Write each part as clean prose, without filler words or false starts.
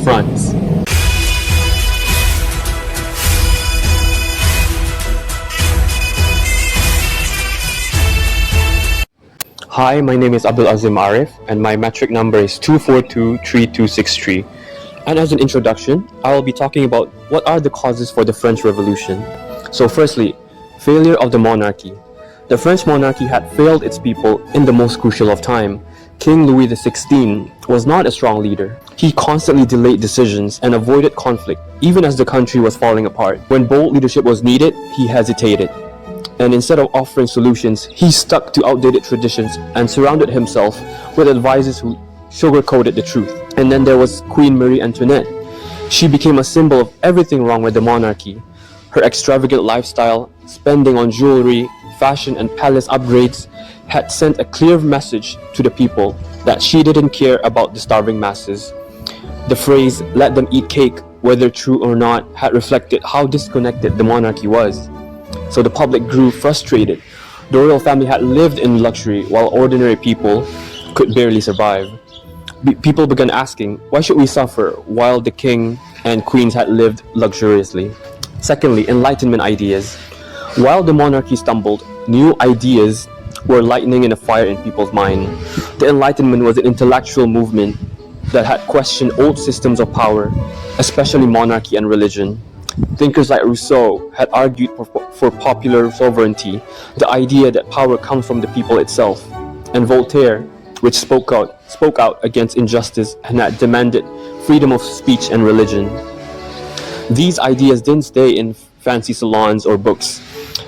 France. Hi, my name is Abdul Azim Arif, and my metric number is 2423263. And as an introduction, I will be talking about what are the causes for the French Revolution. So firstly, failure of the monarchy. The French monarchy had failed its people in the most crucial of time. King Louis XVI was not a strong leader. He constantly delayed decisions and avoided conflict, even as the country was falling apart. When bold leadership was needed, he hesitated. And instead of offering solutions, he stuck to outdated traditions and surrounded himself with advisors who sugarcoated the truth. And then there was Queen Marie Antoinette. She became a symbol of everything wrong with the monarchy. Her extravagant lifestyle, spending on jewelry, fashion and palace upgrades had sent a clear message to the people that she didn't care about the starving masses. The phrase, "let them eat cake," whether true or not, had reflected how disconnected the monarchy was. So the public grew frustrated. The royal family had lived in luxury while ordinary people could barely survive. People began asking, why should we suffer while the king and queens had lived luxuriously? Secondly, Enlightenment ideas. While the monarchy stumbled, new ideas were lightning in a fire in people's mind. The Enlightenment was an intellectual movement that had questioned old systems of power, especially monarchy and religion. Thinkers like Rousseau had argued for popular sovereignty, the idea that power comes from the people itself, and Voltaire, which spoke out against injustice and had demanded freedom of speech and religion. These ideas didn't stay in fancy salons or books.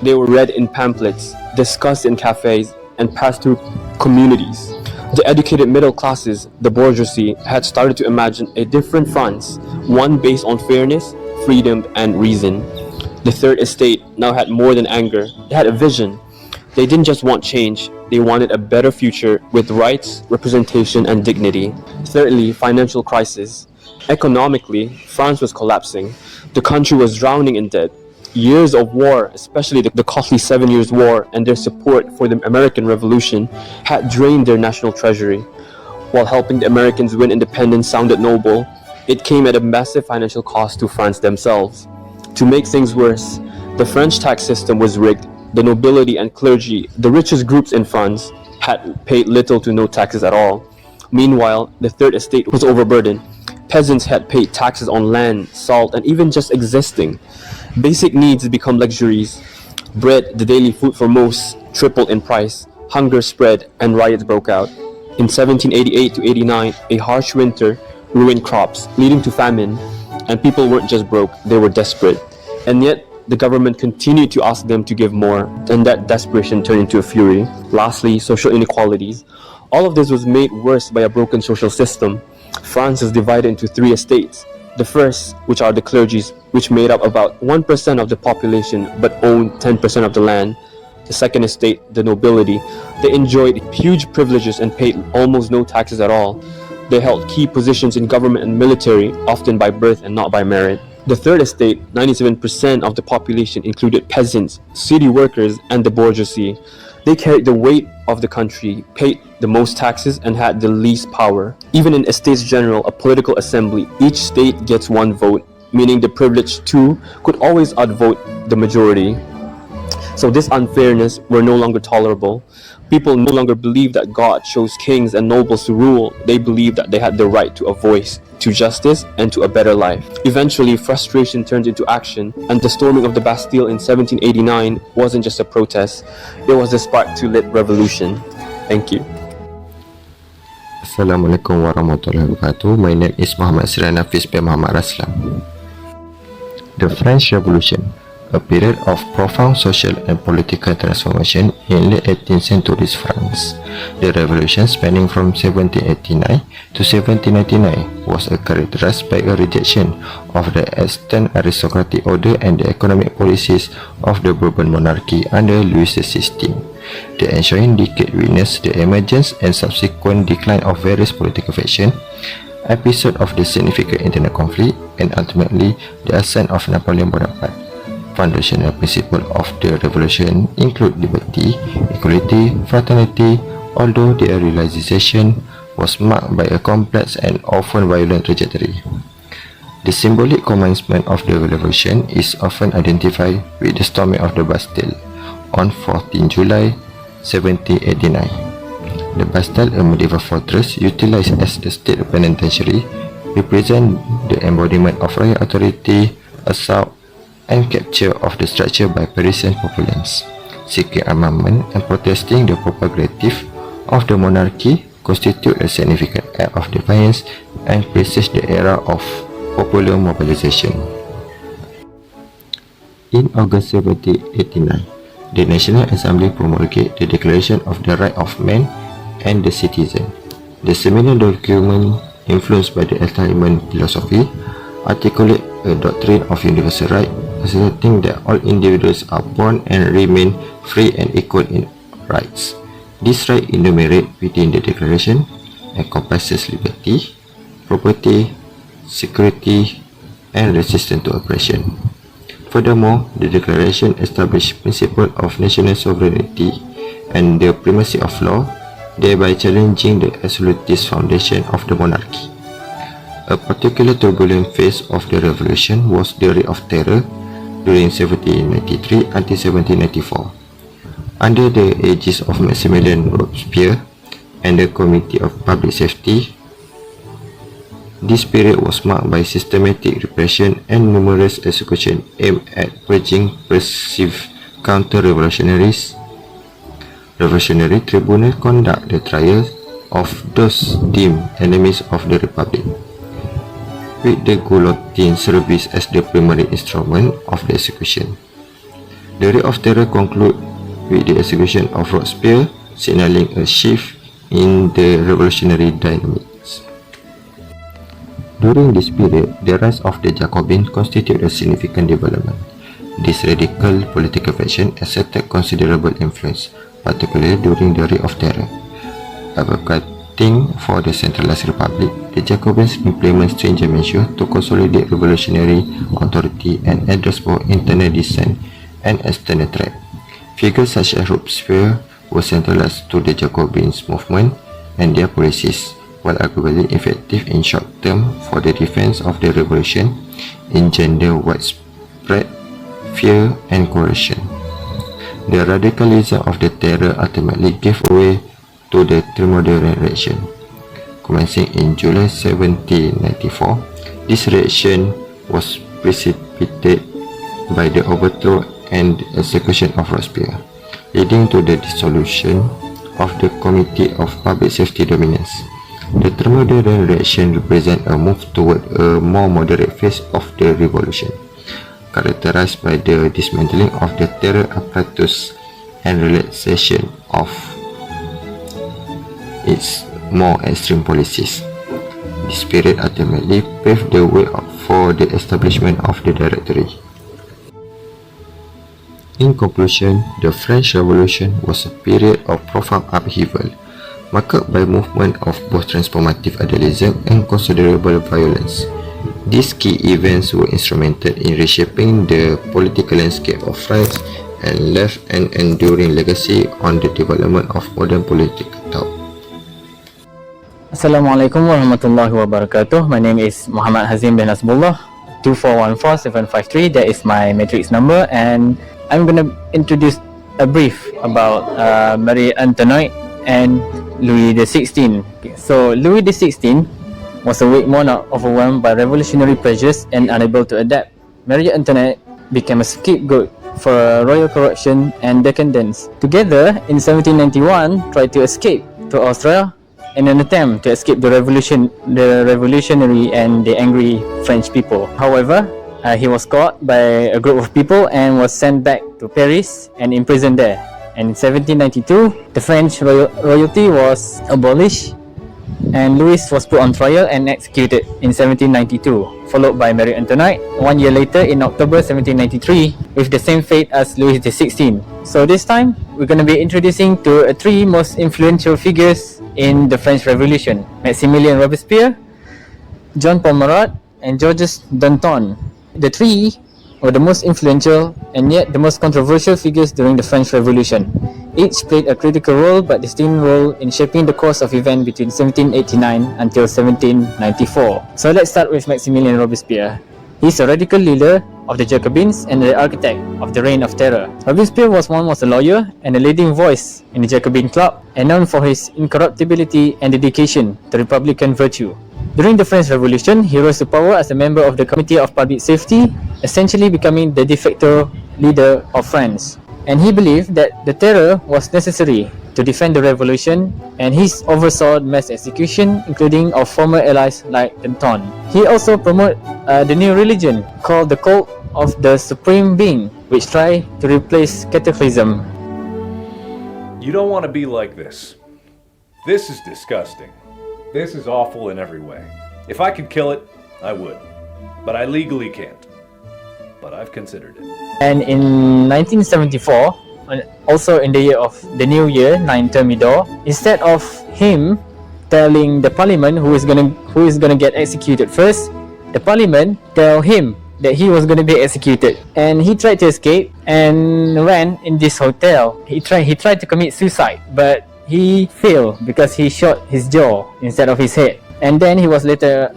They were read in pamphlets, discussed in cafes, and passed through communities. The educated middle classes, the bourgeoisie, had started to imagine a different France, one based on fairness, freedom, and reason. The Third Estate now had more than anger. They had a vision. They didn't just want change, they wanted a better future with rights, representation, and dignity. Thirdly, financial crisis. Economically, France was collapsing. The country was drowning in debt. Years of war, especially the costly 7 Years' War and their support for the American Revolution, had drained their national treasury. While helping the Americans win independence sounded noble, it came at a massive financial cost to France themselves. To make things worse, the French tax system was rigged. The nobility and clergy, the richest groups in France, had paid little to no taxes at all. Meanwhile, the Third Estate was overburdened. Peasants had paid taxes on land, salt, and even just existing. Basic needs become luxuries. Bread, the daily food for most, tripled in price. Hunger spread and riots broke out. In 1788 to 89, a harsh winter ruined crops, leading to famine. And people weren't just broke, they were desperate. And yet, the government continued to ask them to give more, and that desperation turned into a fury. Lastly, social inequalities. All of this was made worse by a broken social system. France is divided into three estates. The first, which are the clergies, which made up about 1% of the population but owned 10% of the land. The second estate, the nobility. They enjoyed huge privileges and paid almost no taxes at all. They held key positions in government and military, often by birth and not by merit. The third estate, 97% of the population, included peasants, city workers, and the bourgeoisie. They carried the weight of the country, paid the most taxes, and had the least power. Even in Estates General, a political assembly, each state gets one vote, meaning the privileged two could always outvote the majority. So this unfairness were no longer tolerable. People no longer believed that God chose kings and nobles to rule. They believed that they had the right to a voice, to justice, and to a better life. Eventually, frustration turned into action, and the storming of the Bastille in 1789 wasn't just a protest, it was the spark to lit revolution. Thank you. Assalamualaikum warahmatullahi wabarakatuh. My name is Muhammad Sirana Hafiz bin Muhammad Raslam. The French Revolution, a period of profound social and political transformation in late 18th century France. The revolution, spanning from 1789 to 1799, was characterized by a rejection of the extant aristocratic order and the economic policies of the Bourbon monarchy under Louis XVI. The ensuing decade witnessed the emergence and subsequent decline of various political factions, episode of the significant internal conflict, and ultimately the ascent of Napoleon Bonaparte. Foundational principles of the revolution include liberty, equality, fraternity, although their realization was marked by a complex and often violent trajectory. The symbolic commencement of the revolution is often identified with the storming of the Bastille on 14 July 1789. The Bastille, a medieval fortress utilized as the state penitentiary, represents the embodiment of royal authority, assault and capture of the structure by Parisian populace, seeking armament and protesting the prerogative of the monarchy constitute a significant act of defiance and presage the era of popular mobilization. In August 1789, the National Assembly promulgated the Declaration of the Right of Man and the Citizen. The seminal document, influenced by the Enlightenment philosophy, articulates a doctrine of universal right, asserting that all individuals are born and remain free and equal in rights. This right enumerated within the Declaration encompasses liberty, property, security, and resistance to oppression. Furthermore, the Declaration established principles of national sovereignty and the primacy of law, thereby challenging the absolutist foundation of the monarchy. A particular turbulent phase of the revolution was the Reign of Terror during 1793 until 1794. Under the aegis of Maximilian Robespierre and the Committee of Public Safety, this period was marked by systematic repression and numerous executions aimed at purging perceived counter-revolutionaries. Revolutionary tribunals conduct the trials of those deemed enemies of the Republic, with the guillotine service as the primary instrument of the execution. The Reign of Terror concluded with the execution of Robespierre, signaling a shift in the revolutionary dynamics. During this period, the rise of the Jacobins constituted a significant development. This radical political faction exerted considerable influence, particularly during the Reign of Terror. Advocating for the centralized republic, the Jacobins implemented stringent measures to consolidate revolutionary authority and address both internal dissent and external threat. Figures such as Robespierre were centralized to the Jacobins movement and their policies, while arguably effective in short term for the defense of the revolution, engender widespread fear and coercion. The radicalism of the terror ultimately gave way to the Thermidorian reaction. Commencing in July 1794, this reaction was precipitated by the overthrow and execution of Robespierre, leading to the dissolution of the Committee of Public Safety Dominance. The Thermidorian reaction represents a move toward a more moderate phase of the revolution, characterized by the dismantling of the terror apparatus and relaxation of its more extreme policies. This period ultimately paved the way for the establishment of the Directory. In conclusion, the French Revolution was a period of profound upheaval, marked by movement of both transformative idealism and considerable violence. These key events were instrumental in reshaping the political landscape of France and left an enduring legacy on the development of modern political thought. Assalamualaikum warahmatullahi wabarakatuh. My name is Muhammad Hazim bin Hasbullah, 2414753. That is my matrix number, and I'm going to introduce a brief about Marie Antoinette and Louis XVI. So Louis XVI was a weak monarch overwhelmed by revolutionary pressures and unable to adapt. Marie Antoinette became a scapegoat for royal corruption and decadence. Together, in 1791, tried to escape to Austria in an attempt to escape the revolutionary and the angry French people. However, he was caught by a group of people and was sent back to Paris and imprisoned there. And in 1792, the French royalty was abolished, and Louis was put on trial and executed in 1792, followed by Marie Antoinette 1 year later in October 1793, with the same fate as Louis XVI. So this time, we're going to be introducing to three most influential figures in the French Revolution: Maximilien Robespierre, Jean Paul Marat, and Georges Danton. The three were the most influential and yet the most controversial figures during the French Revolution. Each played a critical role but distinct role in shaping the course of events between 1789 until 1794. So let's start with Maximilien Robespierre. He's a radical leader of the Jacobins and the architect of the Reign of Terror. Robespierre was a lawyer and a leading voice in the Jacobin club and known for his incorruptibility and dedication to republican virtue. During the French Revolution, he rose to power as a member of the Committee of Public Safety, essentially becoming the de facto leader of France. And he believed that the terror was necessary to defend the revolution, and he oversaw mass execution, including of former allies like Danton. He also promoted the new religion called the Cult of the Supreme Being, which tried to replace Catholicism. You don't want to be like this. This is disgusting. This is awful in every way. If I could kill it, I would. But I legally can't. But I've considered it. And in 1974, also in the year of the new year, 9 Thermidor, instead of him telling the parliament who is gonna get executed first, the parliament tell him that he was gonna be executed. And he tried to escape and ran in this hotel. He tried to commit suicide, but he failed because he shot his jaw instead of his head. And then he was later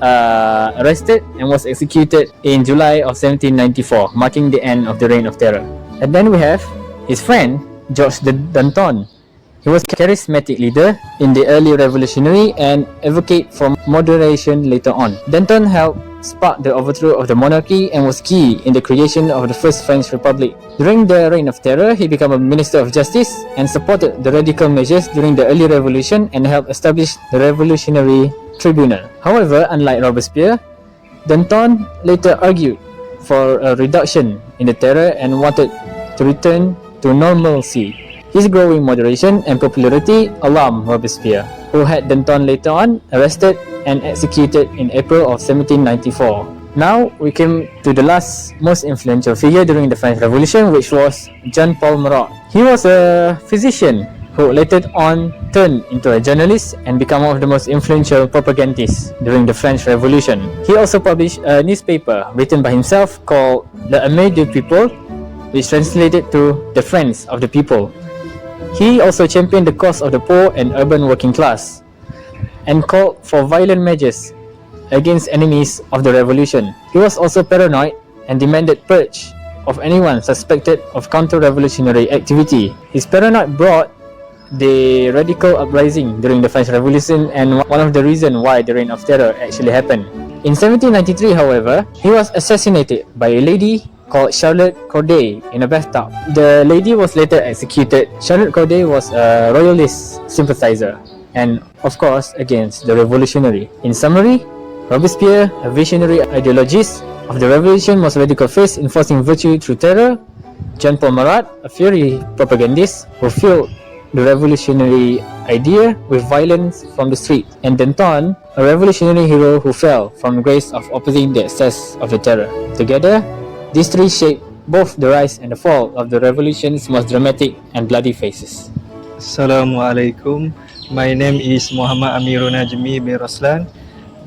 arrested and was executed in July of 1794, marking the end of the Reign of Terror. And then we have his friend, Georges Danton. He was a charismatic leader in the early revolutionary and advocate for moderation later on. Danton helped spark the overthrow of the monarchy and was key in the creation of the First French Republic. During the Reign of Terror, he became a Minister of Justice and supported the radical measures during the early revolution and helped establish the Revolutionary Tribunal. However, unlike Robespierre, Danton later argued for a reduction in the terror and wanted to return to normalcy. His growing moderation and popularity alarmed Robespierre, who had Danton later on arrested and executed in April of 1794. Now we came to the last most influential figure during the French Revolution, which was Jean-Paul Marat. He was a physician who later on turned into a journalist and became one of the most influential propagandists during the French Revolution. He also published a newspaper written by himself called Le Ami du People, which translated to the Friends of the People. He also championed the cause of the poor and urban working class and called for violent measures against enemies of the revolution. He was also paranoid and demanded purge of anyone suspected of counter-revolutionary activity. His paranoia brought the radical uprising during the French Revolution and one of the reasons why the Reign of Terror actually happened. In 1793, however, he was assassinated by a lady called Charlotte Corday in a bathtub. The lady was later executed. Charlotte Corday was a royalist sympathizer and, of course, against the revolutionary. In summary, Robespierre, a visionary ideologist of the revolution, was radical face enforcing virtue through terror. Jean-Paul Marat, a fiery propagandist who fueled the revolutionary idea with violence from the street. And Danton, a revolutionary hero who fell from grace of opposing the excess of the terror. Together, these three shaped both the rise and the fall of the revolution's most dramatic and bloody phases. Assalamualaikum. My name is Muhammad Amirul Najmi bin Roslan.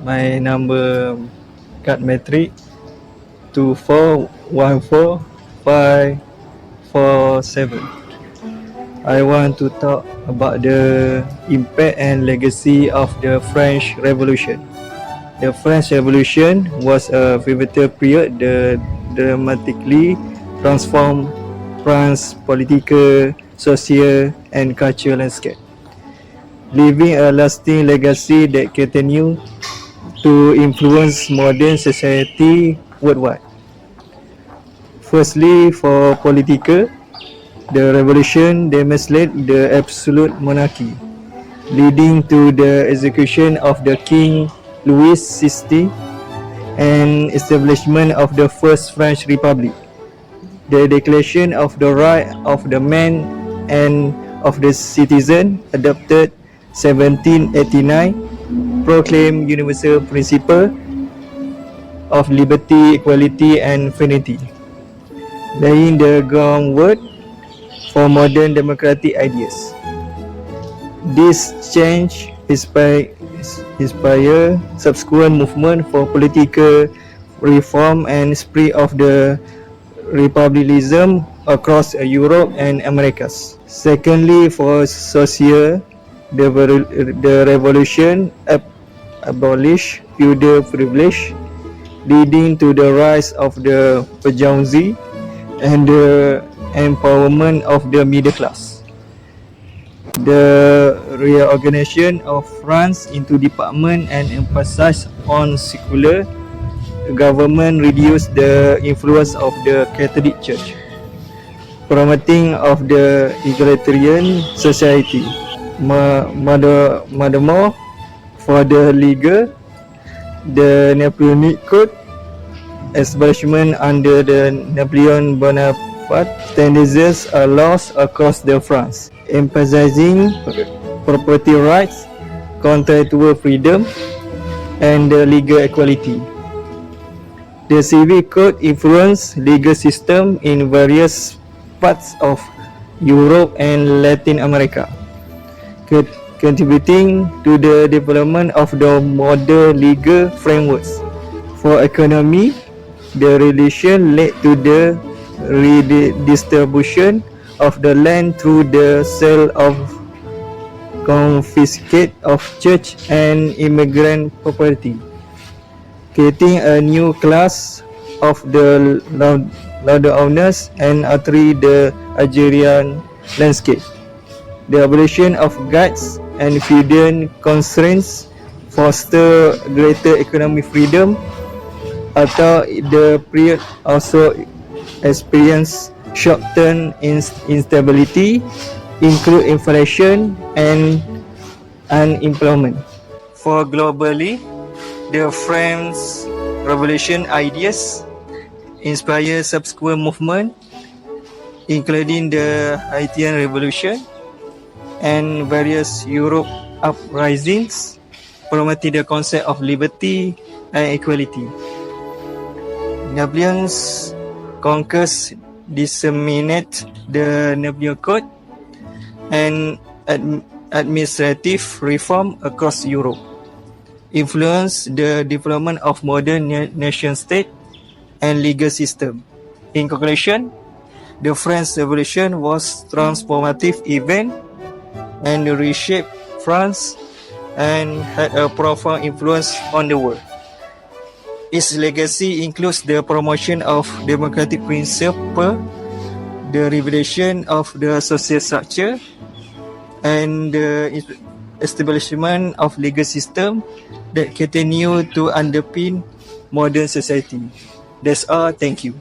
My number card metric 2414547. I want to talk about the impact and legacy of the French Revolution. The French Revolution was a pivotal period that dramatically transformed France's political, social, and cultural landscape, leaving a lasting legacy that continues to influence modern society worldwide. Firstly, for political, the revolution demonstrated the absolute monarchy, leading to the execution of the King Louis XVI and establishment of the First French Republic. The Declaration of the Right of the Man and of the Citizen, adopted 1789, proclaimed universal principle of liberty, equality, and fraternity, laying the groundwork for modern democratic ideas. This change inspired subsequent movement for political reform and spirit of the republicanism across Europe and Americas. Secondly, for social, the revolution abolished feudal privilege, leading to the rise of the bourgeoisie and the empowerment of the middle class. The reorganization of France into departments and emphasis on secular government reduced the influence of the Catholic Church, promoting of the egalitarian society. Furthermore, for the legal, the Napoleonic Code establishment under the Napoleon Bonaparte standardized laws across the France, emphasizing property rights, contractual freedom, and legal equality. The civil code influenced legal system in various parts of Europe and Latin America, contributing to the development of the modern legal frameworks. For economy, the revolution led to the redistribution of the land through the sale of confiscate of church and immigrant property, creating a new class of the landowners and altering the Algerian landscape. The abolition of guards and feudal constraints foster greater economic freedom, although the period also experienced short-term instability, include inflation and unemployment. For globally, the French Revolution ideas inspired subsequent movements, including the Haitian Revolution and various Europe uprisings, promoting the concept of liberty and equality. Napoleon's conquest disseminated the Napoleonic Code and administrative reform across Europe, influenced the development of modern nation-state and legal system. In conclusion, the French Revolution was a transformative event and reshaped France and had a profound influence on the world. Its legacy includes the promotion of democratic principles, the revelation of the social structure, and the establishment of legal system that continue to underpin modern society. That's all. Thank you.